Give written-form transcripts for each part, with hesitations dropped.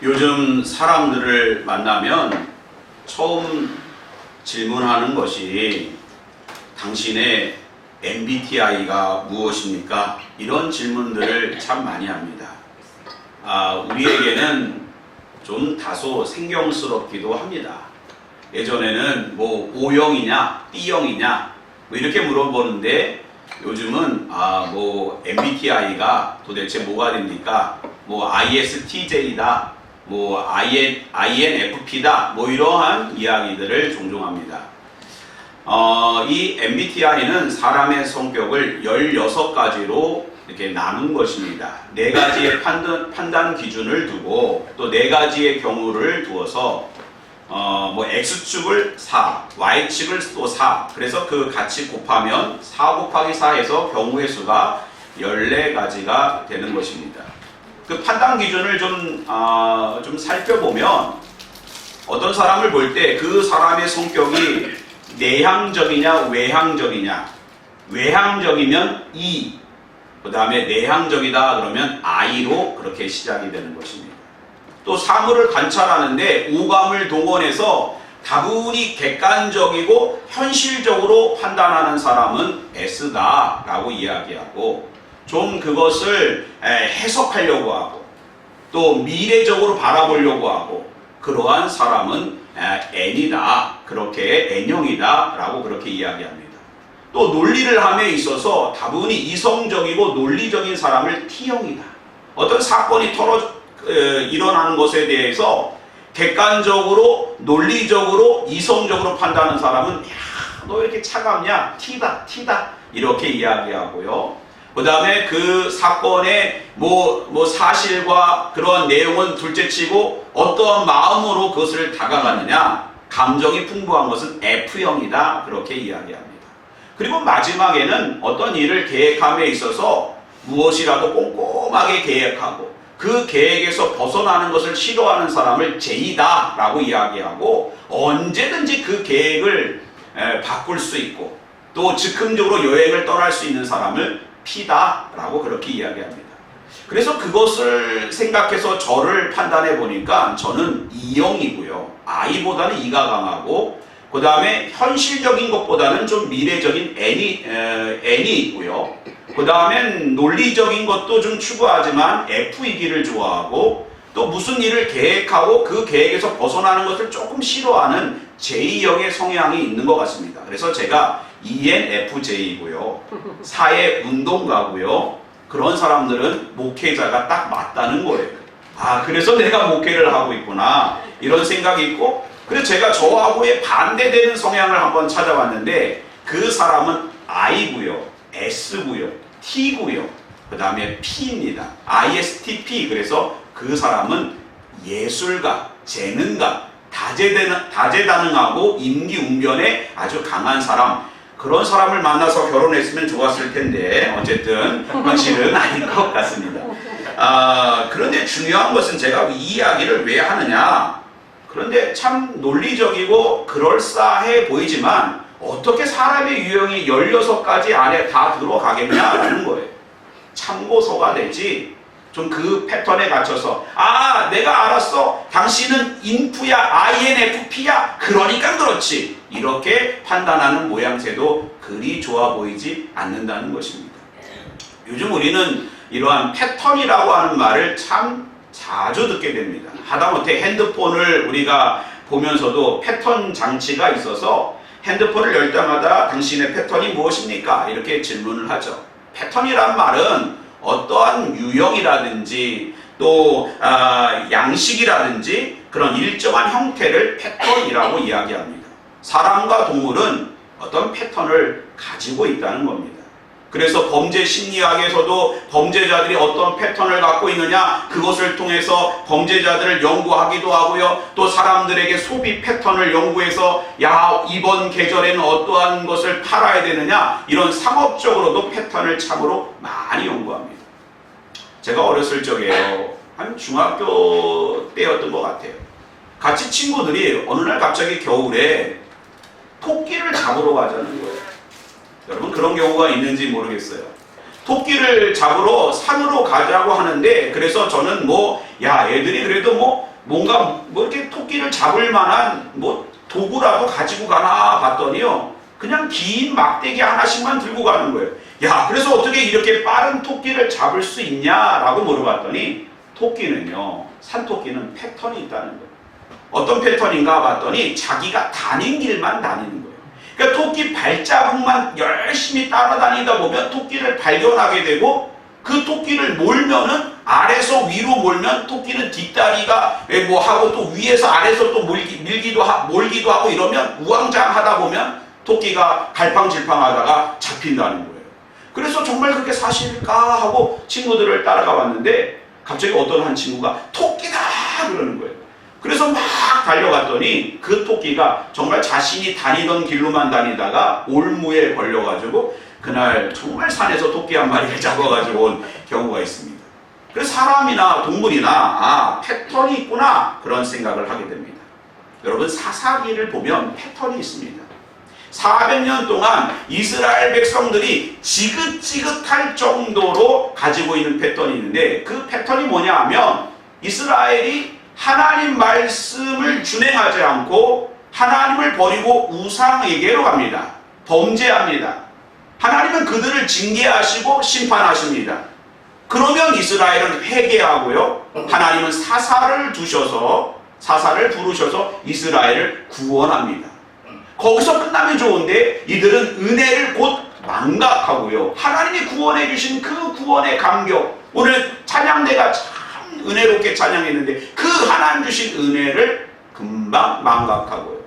요즘 사람들을 만나면 처음 질문하는 것이 당신의 MBTI가 무엇입니까? 이런 질문들을 참 많이 합니다. 우리에게는 좀 다소 생경스럽기도 합니다. 예전에는 뭐 O형이냐 B형이냐 뭐 이렇게 물어보는데 요즘은 뭐 MBTI가 도대체 뭐가 됩니까? 뭐 ISTJ다, 뭐 INFP다, 뭐 이러한 이야기들을 종종 합니다. 이 MBTI는 사람의 성격을 16가지로 이렇게 나눈 것입니다. 4가지의 판단 기준을 두고 또 4가지의 경우를 두어서 뭐 X축을 4, Y축을 또 4, 그래서 그 같이 곱하면 4 곱하기 4에서 경우의 수가 14가지가 되는 것입니다. 그 판단 기준을 좀 살펴보면 어떤 사람을 볼 때 그 사람의 성격이 내향적이냐 외향적이냐, 외향적이면 E, 그 다음에 내향적이다 그러면 I로 그렇게 시작이 되는 것입니다. 또 사물을 관찰하는데 오감을 동원해서 다분히 객관적이고 현실적으로 판단하는 사람은 S다 라고 이야기하고, 좀 그것을 해석하려고 하고 또 미래적으로 바라보려고 하고 그러한 사람은 N이다, 그렇게 N형이다 라고 그렇게 이야기합니다. 또 논리를 함에 있어서 다분히 이성적이고 논리적인 사람을 T형이다. 어떤 사건이 일어나는 것에 대해서 객관적으로 논리적으로 이성적으로 판단하는 사람은 야, 너 왜 이렇게 차갑냐? T다 이렇게 이야기하고요. 그 다음에 그 사건의 뭐 사실과 그런 내용은 둘째치고 어떠한 마음으로 그것을 다가가느냐, 감정이 풍부한 것은 F형이다 그렇게 이야기합니다. 그리고 마지막에는 어떤 일을 계획함에 있어서 무엇이라도 꼼꼼하게 계획하고 그 계획에서 벗어나는 것을 싫어하는 사람을 J다 라고 이야기하고, 언제든지 그 계획을 바꿀 수 있고 또 즉흥적으로 여행을 떠날 수 있는 사람을 P다 라고 그렇게 이야기합니다. 그래서 그것을 생각해서 저를 판단해 보니까 저는 E형이고요. I보다는 E가 강하고 그 다음에 현실적인 것보다는 좀 미래적인 N이 있고요. 그 다음엔 논리적인 것도 좀 추구하지만 F이기를 좋아하고, 또 무슨 일을 계획하고 그 계획에서 벗어나는 것을 조금 싫어하는 J형의 성향이 있는 것 같습니다. 그래서 제가 ENFJ이고요. 사회 운동가고요. 그런 사람들은 목회자가 딱 맞다는 거예요. 그래서 내가 목회를 하고 있구나 이런 생각이 있고, 그래서 제가 저하고의 반대되는 성향을 한번 찾아봤는데 그 사람은 I고요, S고요, T고요, 그 다음에 P입니다. ISTP. 그래서 그 사람은 예술가, 재능가, 다재다능하고 임기응변에 아주 강한 사람, 그런 사람을 만나서 결혼했으면 좋았을 텐데 어쨌든 현실은 아닌 것 같습니다. 그런데 중요한 것은 제가 이 이야기를 왜 하느냐, 그런데 참 논리적이고 그럴싸해 보이지만 어떻게 사람의 유형이 16가지 안에 다 들어가겠냐라는 거예요. 참고서가 되지 좀 그 패턴에 갇혀서 내가 알았어, 당신은 인프야, INFP야, 그러니까 그렇지, 이렇게 판단하는 모양새도 그리 좋아 보이지 않는다는 것입니다. 요즘 우리는 이러한 패턴이라고 하는 말을 참 자주 듣게 됩니다. 하다못해 핸드폰을 우리가 보면서도 패턴 장치가 있어서 핸드폰을 열 때마다 당신의 패턴이 무엇입니까? 이렇게 질문을 하죠. 패턴이란 말은 어떠한 유형이라든지 또 양식이라든지 그런 일정한 형태를 패턴이라고 이야기합니다. 사람과 동물은 어떤 패턴을 가지고 있다는 겁니다. 그래서 범죄 심리학에서도 범죄자들이 어떤 패턴을 갖고 있느냐, 그것을 통해서 범죄자들을 연구하기도 하고요. 또 사람들에게 소비 패턴을 연구해서 이번 계절에는 어떠한 것을 팔아야 되느냐, 이런 상업적으로도 패턴을 참으로 많이 연구합니다. 제가 어렸을 적에요, 한 중학교 때였던 것 같아요. 같이 친구들이 어느 날 갑자기 겨울에 토끼를 잡으러 가자는 거예요. 여러분 그런 경우가 있는지 모르겠어요. 토끼를 잡으러 산으로 가자고 하는데, 그래서 저는 애들이 그래도 뭔가 뭐 이렇게 토끼를 잡을 만한 뭐 도구라도 가지고 가나 봤더니요, 그냥 긴 막대기 하나씩만 들고 가는 거예요. 야, 그래서 어떻게 이렇게 빠른 토끼를 잡을 수 있냐라고 물어봤더니, 토끼는요, 산토끼는 패턴이 있다는 거예요. 어떤 패턴인가 봤더니 자기가 다닌 길만 다니는 거예요. 그러니까 토끼 발자국만 열심히 따라다니다 보면 토끼를 발견하게 되고, 그 토끼를 몰면은 아래서 위로 몰면 토끼는 뒷다리가 뭐 하고 또 위에서 아래서 또 몰기도 하고 이러면 우왕좌왕하다 보면 토끼가 갈팡질팡하다가 잡힌다는 거예요. 그래서 정말 그게 사실일까 하고 친구들을 따라가 봤는데 갑자기 어떤 한 친구가 토끼다 그러는 거예요. 그래서 막 달려갔더니 그 토끼가 정말 자신이 다니던 길로만 다니다가 올무에 걸려가지고 그날 정말 산에서 토끼 한 마리를 잡아가지고 온 경우가 있습니다. 그래서 사람이나 동물이나 패턴이 있구나 그런 생각을 하게 됩니다. 여러분, 사사기를 보면 패턴이 있습니다. 400년 동안 이스라엘 백성들이 지긋지긋할 정도로 가지고 있는 패턴이 있는데, 그 패턴이 뭐냐 하면 이스라엘이 하나님 말씀을 준행하지 않고 하나님을 버리고 우상에게로 갑니다. 범죄합니다. 하나님은 그들을 징계하시고 심판하십니다. 그러면 이스라엘은 회개하고요, 하나님은 사사를 부르셔서 이스라엘을 구원합니다. 거기서 끝나면 좋은데 이들은 은혜를 곧 망각하고요, 하나님이 구원해 주신 그 구원의 감격, 오늘 찬양대가 참 은혜롭게 찬양했는데 그 하나님 주신 은혜를 금방 망각하고요,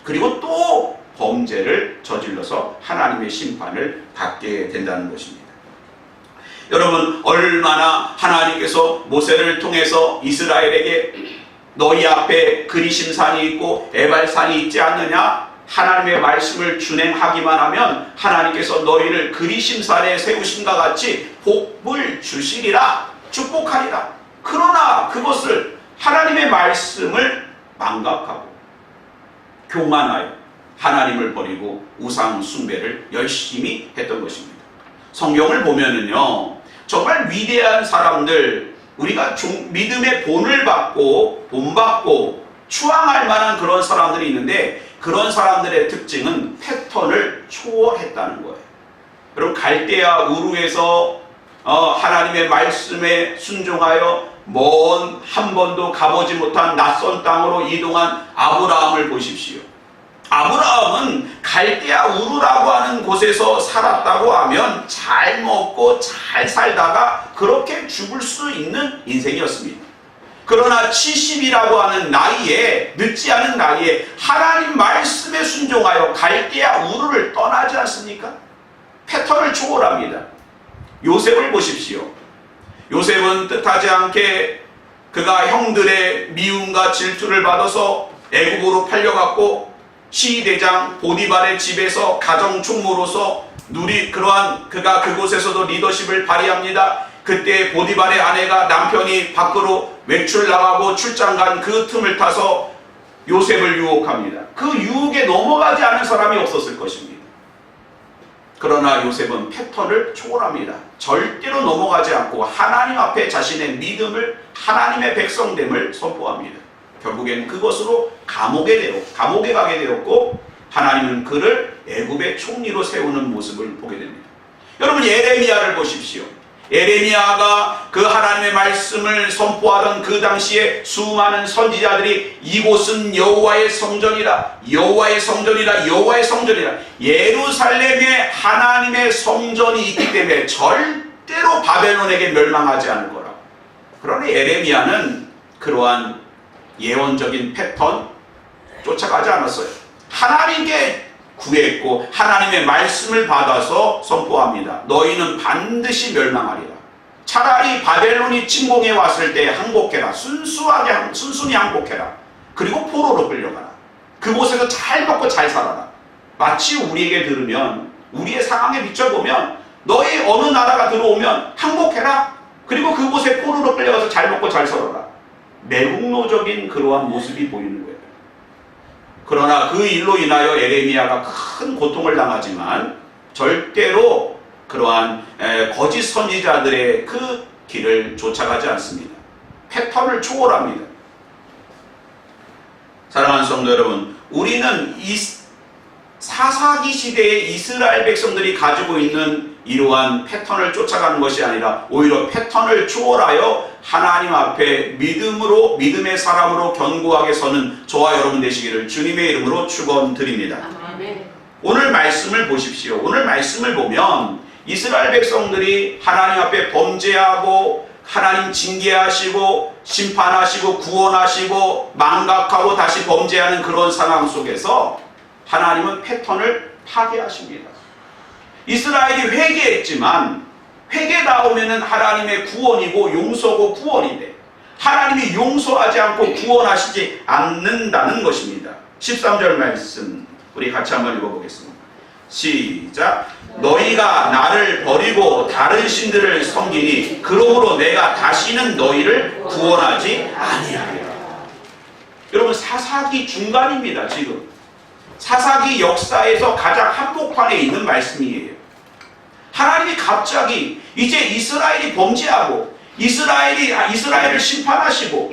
그리고 또 범죄를 저질러서 하나님의 심판을 받게 된다는 것입니다. 여러분, 얼마나 하나님께서 모세를 통해서 이스라엘에게 너희 앞에 그리심산이 있고 에발산이 있지 않느냐, 하나님의 말씀을 준행하기만 하면 하나님께서 너희를 그리심산에 세우심과 같이 복을 주시리라, 축복하리라. 그러나 그것을 하나님의 말씀을 망각하고 교만하여 하나님을 버리고 우상 숭배를 열심히 했던 것입니다. 성경을 보면은요, 정말 위대한 사람들, 우리가 믿음의 본받고 추앙할 만한 그런 사람들이 있는데, 그런 사람들의 특징은 패턴을 초월했다는 거예요. 여러분, 갈대아 우르에서 하나님의 말씀에 순종하여 한 번도 가보지 못한 낯선 땅으로 이동한 아브라함을 보십시오. 아브라함은 갈대아 우르라고 하는 곳에서 살았다고 하면 잘 먹고 잘 살다가 그렇게 죽을 수 있는 인생이었습니다. 그러나 70이라고 하는 나이에, 늦지 않은 나이에 하나님 말씀에 순종하여 갈대아 우르를 떠나지 않습니까? 패턴을 초월합니다. 요셉을 보십시오. 요셉은 뜻하지 않게 그가 형들의 미움과 질투를 받아서 애국으로 팔려갔고, 시대장 보디발의 집에서 가정총무로서 그가 그곳에서도 리더십을 발휘합니다. 그때 보디발의 아내가 남편이 밖으로 외출 나가고 출장 간 그 틈을 타서 요셉을 유혹합니다. 그 유혹에 넘어가지 않은 사람이 없었을 것입니다. 그러나 요셉은 패턴을 초월합니다. 절대로 넘어가지 않고 하나님 앞에 자신의 믿음을, 하나님의 백성됨을 선포합니다. 결국엔 그것으로 감옥에 가게 되었고, 하나님은 그를 애굽의 총리로 세우는 모습을 보게 됩니다. 여러분, 예레미야를 보십시오. 예레미야가 그 하나님의 말씀을 선포하던 그 당시에 수많은 선지자들이 이곳은 여호와의 성전이라, 여호와의 성전이라, 여호와의 성전이라, 예루살렘에 하나님의 성전이 있기 때문에 절대로 바벨론에게 멸망하지 않을 거라고. 그러나 예레미야는 그러한 예언적인 패턴 쫓아가지 않았어요. 하나님께 구했고 하나님의 말씀을 받아서 선포합니다. 너희는 반드시 멸망하리라. 차라리 바벨론이 침공해 왔을 때 항복해라. 순순히 항복해라. 그리고 포로로 끌려가라. 그곳에서 잘 먹고 잘 살아라. 마치 우리에게 들으면, 우리의 상황에 비춰보면, 너희 어느 나라가 들어오면 항복해라. 그리고 그곳에 포로로 끌려가서 잘 먹고 잘 살아라. 매국노적인 그러한 모습이 보이는 거예요. 그러나 그 일로 인하여 예레미야가 큰 고통을 당하지만 절대로 그러한 거짓 선지자들의 그 길을 쫓아가지 않습니다. 패턴을 초월합니다. 사랑하는 성도 여러분, 우리는 이 사사기 시대의 이스라엘 백성들이 가지고 있는 이러한 패턴을 쫓아가는 것이 아니라 오히려 패턴을 초월하여 하나님 앞에 믿음의 사람으로 견고하게 서는 저와 여러분 되시기를 주님의 이름으로 축원드립니다. 오늘 말씀을 보십시오. 오늘 말씀을 보면 이스라엘 백성들이 하나님 앞에 범죄하고 하나님 징계하시고 심판하시고 구원하시고 망각하고 다시 범죄하는 그런 상황 속에서 하나님은 패턴을 파괴하십니다. 이스라엘이 회개했지만 회개 나오면은 하나님의 구원이고 용서고 구원인데 하나님이 용서하지 않고 구원하시지 않는다는 것입니다. 13절 말씀 우리 같이 한번 읽어보겠습니다. 시작. 너희가 나를 버리고 다른 신들을 섬기니 그러므로 내가 다시는 너희를 구원하지 아니하리라. 여러분, 사사기 중간입니다. 지금 사사기 역사에서 가장 한복판에 있는 말씀이에요. 하나님이 갑자기 이제 이스라엘이 범죄하고 이스라엘을 심판하시고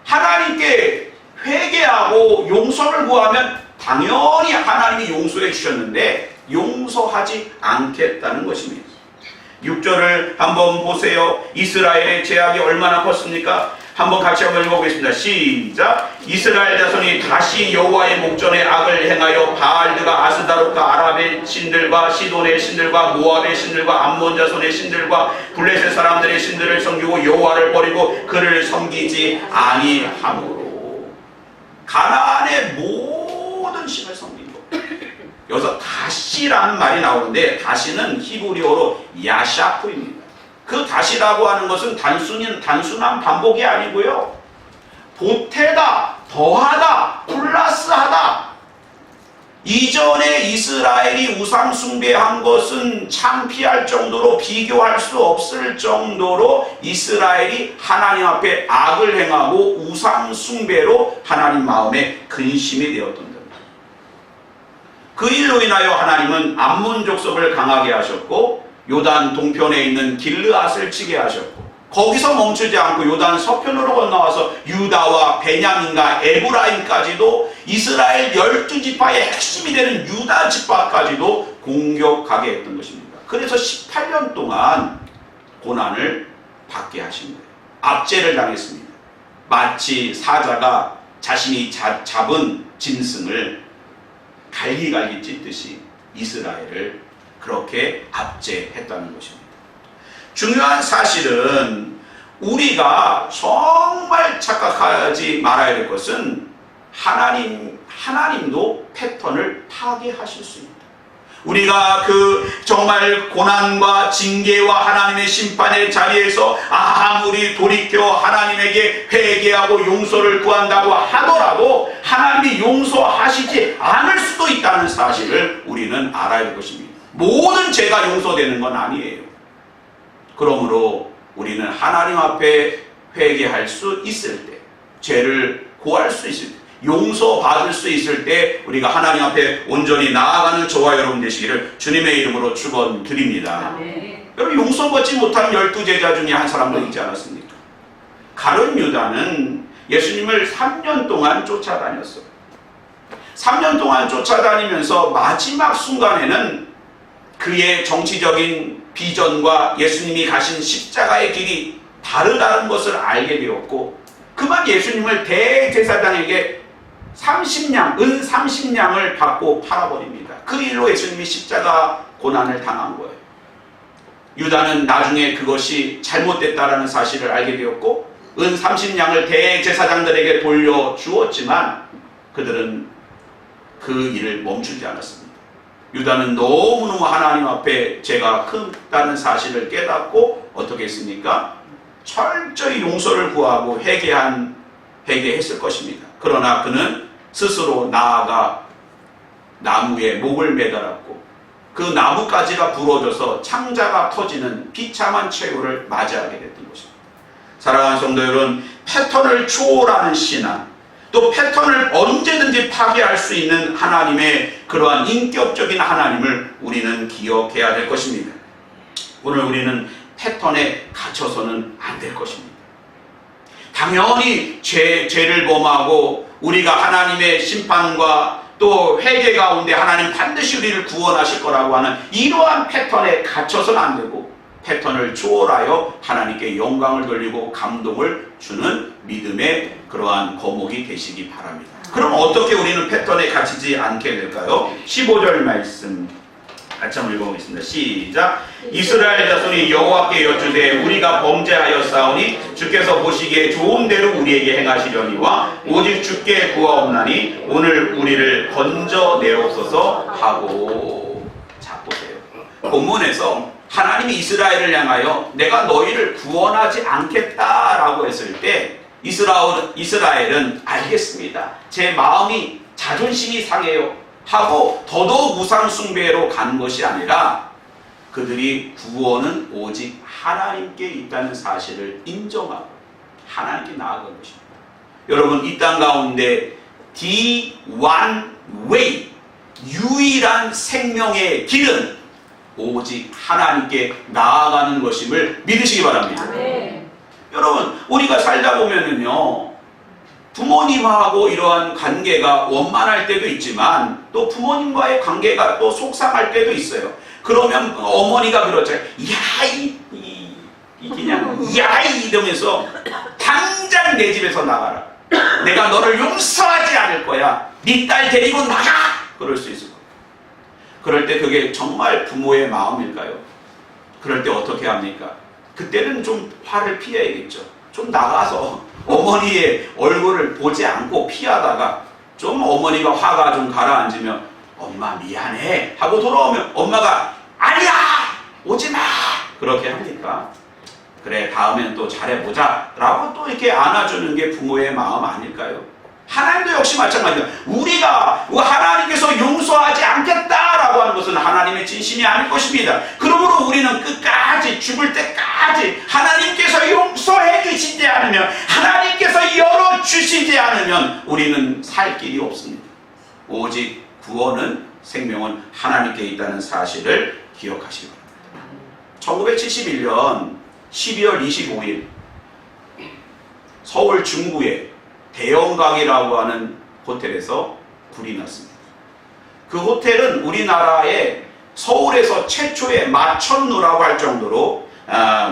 하나님께 회개하고 용서를 구하면 당연히 하나님이 용서해 주셨는데 용서하지 않겠다는 것입니다. 6절을 한번 보세요. 이스라엘의 죄악이 얼마나 컸습니까? 한번 같이 한번 읽어보겠습니다. 시작. 이스라엘 자손이 다시 여호와의 목전에 악을 행하여 바알드가 아스다롯과 아랍의 신들과 시돈의 신들과 모압의 신들과 암몬 자손의 신들과 블레셋 사람들의 신들을 섬기고 여호와를 버리고 그를 섬기지 아니하므로 가나안의 모든 신을 섬긴 것. 여기서 다시라는 말이 나오는데 다시는 히브리어로 야샤프입니다. 그 다시라고 하는 것은 단순한 반복이 아니고요. 보태다, 더하다, 플러스하다. 이전에 이스라엘이 우상 숭배한 것은 창피할 정도로 비교할 수 없을 정도로 이스라엘이 하나님 앞에 악을 행하고 우상 숭배로 하나님 마음에 근심이 되었던 겁니다. 그 일로 인하여 하나님은 암몬 족속을 강하게 하셨고 요단 동편에 있는 길르앗을 치게 하셨고 거기서 멈추지 않고 요단 서편으로 건너와서 유다와 베냐민과 에브라임까지도 이스라엘 12지파의 핵심이 되는 유다 지파까지도 공격하게 했던 것입니다. 그래서 18년 동안 고난을 받게 하신 거예요. 압제를 당했습니다. 마치 사자가 자신이 잡은 짐승을 갈기갈기 찢듯이 이스라엘을 그렇게 압제했다는 것입니다. 중요한 사실은 우리가 정말 착각하지 말아야 될 것은 하나님도 패턴을 파괴하실 수 있다. 우리가 그 정말 고난과 징계와 하나님의 심판의 자리에서 아무리 돌이켜 하나님에게 회개하고 용서를 구한다고 하더라도 하나님이 용서하시지 않을 수도 있다는 사실을 우리는 알아야 할 것입니다. 모든 죄가 용서되는 건 아니에요. 그러므로 우리는 하나님 앞에 회개할 수 있을 때, 죄를 구할 수 있을 때, 용서받을 수 있을 때 우리가 하나님 앞에 온전히 나아가는 저와 여러분 되시기를 주님의 이름으로 축원드립니다. 여러분, 용서받지 못한 12제자 중에 한 사람도 있지 않았습니까? 가룟 유다는 예수님을 3년 동안 쫓아다녔어요. 3년 동안 쫓아다니면서 마지막 순간에는 그의 정치적인 비전과 예수님이 가신 십자가의 길이 다르다는 것을 알게 되었고 그만 예수님을 대제사장에게 30냥, 은 30냥을 받고 팔아버립니다. 그 일로 예수님이 십자가 고난을 당한 거예요. 유다는 나중에 그것이 잘못됐다라는 사실을 알게 되었고 은 30냥을 대제사장들에게 돌려주었지만 그들은 그 일을 멈추지 않았습니다. 유다는 너무너무 하나님 앞에 죄가 크다는 사실을 깨닫고 어떻게 했습니까? 철저히 용서를 구하고 회개했을 것입니다. 그러나 그는 스스로 나아가 나무에 목을 매달았고 그 나무가지가 부러져서 창자가 터지는 비참한 최후를 맞이하게 됐던 것입니다. 사랑하는 성도 여러분, 패턴을 초월하는 신앙, 또 패턴을 언제든지 파괴할 수 있는 하나님의 그러한 인격적인 하나님을 우리는 기억해야 될 것입니다. 오늘 우리는 패턴에 갇혀서는 안 될 것입니다. 당연히 죄를 범하고 우리가 하나님의 심판과 또 회개 가운데 하나님 반드시 우리를 구원하실 거라고 하는 이러한 패턴에 갇혀서는 안 되고, 패턴을 초월하여 하나님께 영광을 돌리고 감동을 주는 믿음의 그러한 거목이 되시기 바랍니다. 그럼 어떻게 우리는 패턴에 갇히지 않게 될까요? 15절 말씀 같이 한번 읽어보겠습니다. 시작. 이스라엘 자손이 여호와께 여쭈되 우리가 범죄하였사오니 주께서 보시기에 좋은 대로 우리에게 행하시려니와 오직 주께 구하옵나니 오늘 우리를 건져내옵소서 하고. 자, 보세요. 본문에서 하나님이 이스라엘을 향하여 내가 너희를 구원하지 않겠다라고 했을 때 이스라엘은 알겠습니다. 제 마음이 자존심이 상해요 하고 더더욱 우상 숭배로 간 것이 아니라 그들이 구원은 오직 하나님께 있다는 사실을 인정하고 하나님께 나아간 것입니다. 여러분, 이 땅 가운데 the one way, 유일한 생명의 길은 오직 하나님께 나아가는 것임을 믿으시기 바랍니다. 아멘. 여러분, 우리가 살다 보면은요, 부모님하고 이러한 관계가 원만할 때도 있지만 또 부모님과의 관계가 또 속상할 때도 있어요. 그러면 어머니가 그러죠. 이러면서 당장 내 집에서 나가라. 내가 너를 용서하지 않을 거야. 네 딸 데리고 나가. 그럴 수 있을 거예요. 그럴 때 그게 정말 부모의 마음일까요? 그럴 때 어떻게 합니까? 그때는 좀 화를 피해야겠죠. 좀 나가서 어머니의 얼굴을 보지 않고 피하다가 좀 어머니가 화가 좀 가라앉으면 엄마 미안해 하고 돌아오면 엄마가 아니야 오지 마 그렇게 합니까? 그래 다음엔 또 잘해보자 라고 또 이렇게 안아주는 게 부모의 마음 아닐까요? 하나님도 역시 마찬가지입니다. 우리가 하나님께서 용서하지 않겠다라고 하는 것은 하나님의 진심이 아닐 것입니다. 그러므로 우리는 끝까지 죽을 때까지 하나님께서 용서해 주시지 않으면, 하나님께서 열어주시지 않으면 우리는 살 길이 없습니다. 오직 구원은, 생명은 하나님께 있다는 사실을 기억하시기 바랍니다. 1971년 12월 25일 서울 중구에 대영강이라고 하는 호텔에서 불이 났습니다. 그 호텔은 우리나라의 서울에서 최초의 마천루라고 할 정도로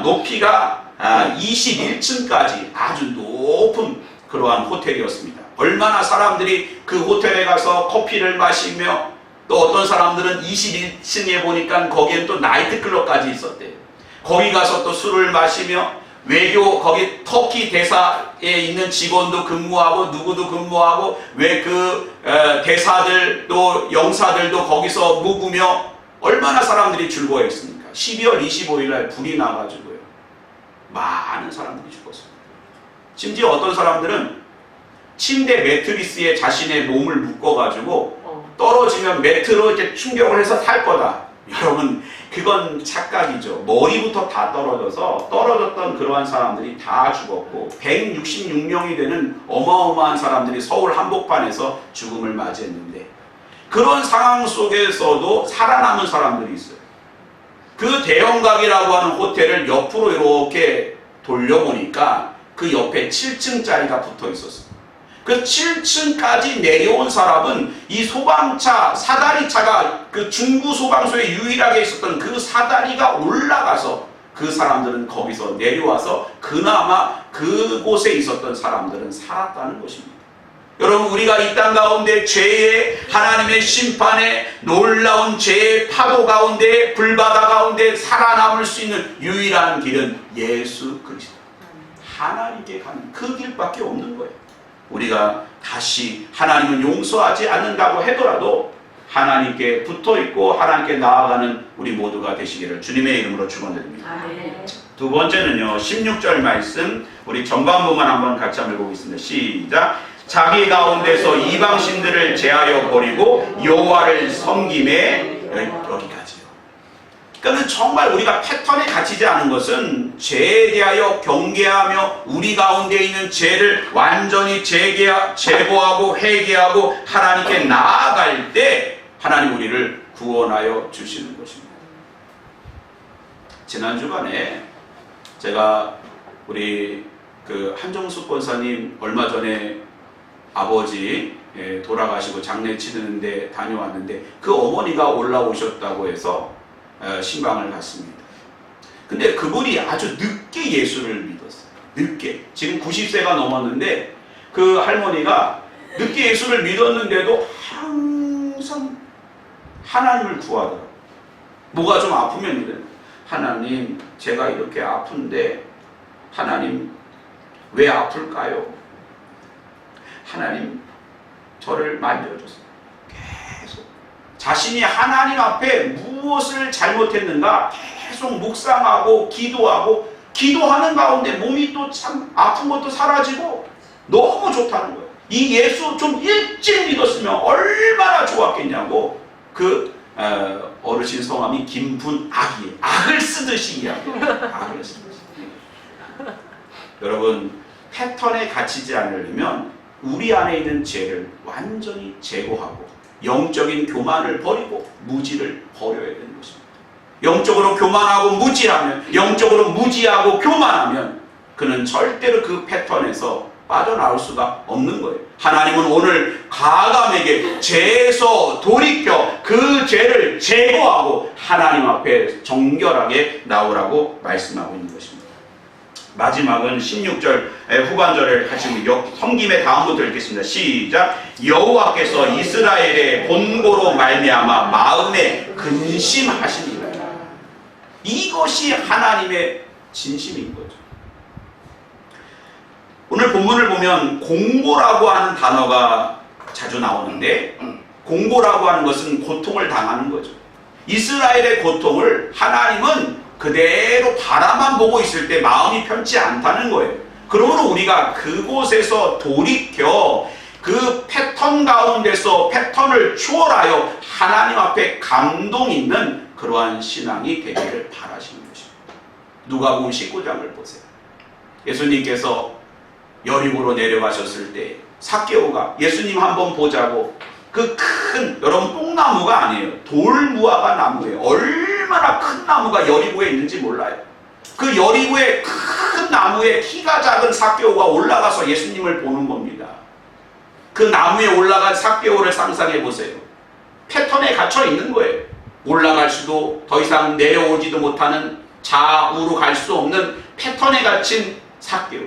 높이가 21층까지 아주 높은 그러한 호텔이었습니다. 얼마나 사람들이 그 호텔에 가서 커피를 마시며 또 어떤 사람들은 21층에 보니까 거기엔 또 나이트클럽까지 있었대요. 거기 가서 또 술을 마시며 외교 거기 터키 대사에 있는 직원도 근무하고 누구도 근무하고 왜 그 대사들 또 영사들도 거기서 묵으며 얼마나 사람들이 즐거워했습니까? 12월 25일 날 불이 나가지고요. 많은 사람들이 죽었습니다. 심지어 어떤 사람들은 침대 매트리스에 자신의 몸을 묶어가지고 떨어지면 매트로 이렇게 충격을 해서 살 거다. 여러분 그건 착각이죠. 머리부터 다 떨어졌던 그러한 사람들이 다 죽었고 166명이 되는 어마어마한 사람들이 서울 한복판에서 죽음을 맞이했는데 그런 상황 속에서도 살아남은 사람들이 있어요. 그 대형각이라고 하는 호텔을 옆으로 이렇게 돌려보니까 그 옆에 7층짜리가 붙어 있었어요. 그 7층까지 내려온 사람은 이 소방차, 사다리차가 그 중구 소방서에 유일하게 있었던 그 사다리가 올라가서 그 사람들은 거기서 내려와서 그나마 그곳에 있었던 사람들은 살았다는 것입니다. 여러분 우리가 이 땅 가운데 죄의 하나님의 심판에 놀라운 죄의 파도 가운데 불바다 가운데 살아남을 수 있는 유일한 길은 예수 그리스도. 하나님께 가는 그 길밖에 없는 거예요. 우리가 다시 하나님은 용서하지 않는다고 하더라도 하나님께 붙어있고 하나님께 나아가는 우리 모두가 되시기를 주님의 이름으로 축원드립니다. 두 번째는요 16절 말씀 우리 전반부만 한번 같이 한번 읽어보겠습니다. 시작. 자기 가운데서 이방신들을 제하여 버리고 여호와를 섬김에 여기까지요. 그러니까 정말 우리가 패턴에 갇히지 않은 것은 죄에 대하여 경계하며 우리 가운데 있는 죄를 완전히 제거하고 회개하고 하나님께 나아갈 때 하나님 우리를 구원하여 주시는 것입니다. 지난 주간에 제가 우리 그 한정숙 권사님 얼마 전에 아버지 돌아가시고 장례 치르는데 다녀왔는데 그 어머니가 올라오셨다고 해서 신방을 갔습니다. 근데 그분이 아주 늦게 예수를 믿었어요. 늦게. 지금 90세가 넘었는데 그 할머니가 늦게 예수를 믿었는데도 항상 하나님을 구하더라고요. 뭐가 좀 아프면 이래요. 하나님, 제가 이렇게 아픈데 하나님 왜 아플까요? 하나님 저를 만져주세요. 계속 자신이 하나님 앞에 무엇을 잘못했는가 계속 묵상하고 기도하고, 기도하는 가운데 몸이 또 참 아픈 것도 사라지고 너무 좋다는 거예요. 이 예수 좀 일찍 믿었으면 얼마나 좋았겠냐고. 그 어르신 성함이 김분악이에요. 악을 쓰듯이 이야기해요. 악을 쓰듯이. 여러분, 패턴에 갇히지 않으려면 우리 안에 있는 죄를 완전히 제거하고 영적인 교만을 버리고 무지를 버려야 되는 것입니다. 영적으로 교만하고 무지하면, 영적으로 무지하고 교만하면 그는 절대로 그 패턴에서 빠져나올 수가 없는 거예요. 하나님은 오늘 가감에게 죄에서 돌이켜 그 죄를 제거하고 하나님 앞에 정결하게 나오라고 말씀하고 있는 것입니다. 마지막은 16절 후반절을 같이 섬김의 다음부터 읽겠습니다. 시작. 여호와께서 이스라엘의 본고로 말미암아 마음에 근심하시니라. 이것이 하나님의 진심인 거죠. 오늘 본문을 보면 공고라고 하는 단어가 자주 나오는데, 공고라고 하는 것은 고통을 당하는 거죠. 이스라엘의 고통을 하나님은 그대로 바라만 보고 있을 때 마음이 편치 않다는 거예요. 그러므로 우리가 그곳에서 돌이켜 그 패턴 가운데서 패턴을 추월하여 하나님 앞에 감동 있는 그러한 신앙이 되기를 바라시는 것입니다. 누가복음 19장을 보세요. 예수님께서 여리고로 내려가셨을 때 삭개오가 예수님 한번 보자고 그 큰, 여러분 뽕나무가 아니에요. 돌무화과 나무예요. 얼마나 큰 나무가 여리고에 있는지 몰라요. 그 여리고의 큰 나무에 키가 작은 삭개오가 올라가서 예수님을 보는 겁니다. 그 나무에 올라간 삭개오를 상상해 보세요. 패턴에 갇혀 있는 거예요. 올라갈 수도 더 이상 내려오지도 못하는, 좌우로 갈 수 없는 패턴에 갇힌 삭개오.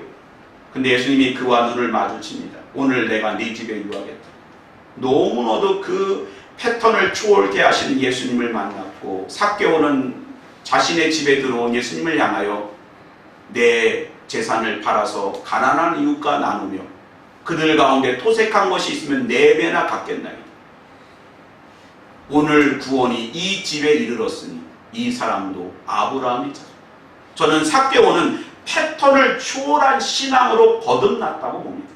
근데 예수님이 그와 눈을 마주칩니다. 오늘 내가 네 집에 유하겠다. 너무나도 그 패턴을 추월케 하시는 예수님을 만났고, 삭개오는 자신의 집에 들어온 예수님을 향하여 내 재산을 팔아서 가난한 이웃과 나누며 그들 가운데 토색한 것이 있으면 4배나 갚겠나이다. 오늘 구원이 이 집에 이르렀으니 이 사람도 아브라함의 자손. 저는 삭개오는 패턴을 추월한 신앙으로 거듭났다고 봅니다.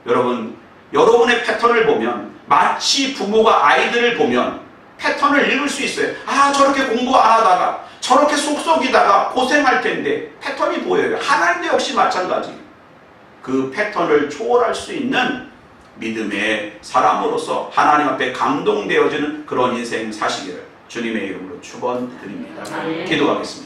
여러분, 여러분의 패턴을 보면, 마치 부모가 아이들을 보면 패턴을 읽을 수 있어요. 아, 저렇게 공부 안 하다가 저렇게 속썩이다가 고생할 텐데 패턴이 보여요. 하나님도 역시 마찬가지. 그 패턴을 초월할 수 있는 믿음의 사람으로서 하나님 앞에 감동되어지는 그런 인생 사시기를 주님의 이름으로 축원드립니다. 기도하겠습니다.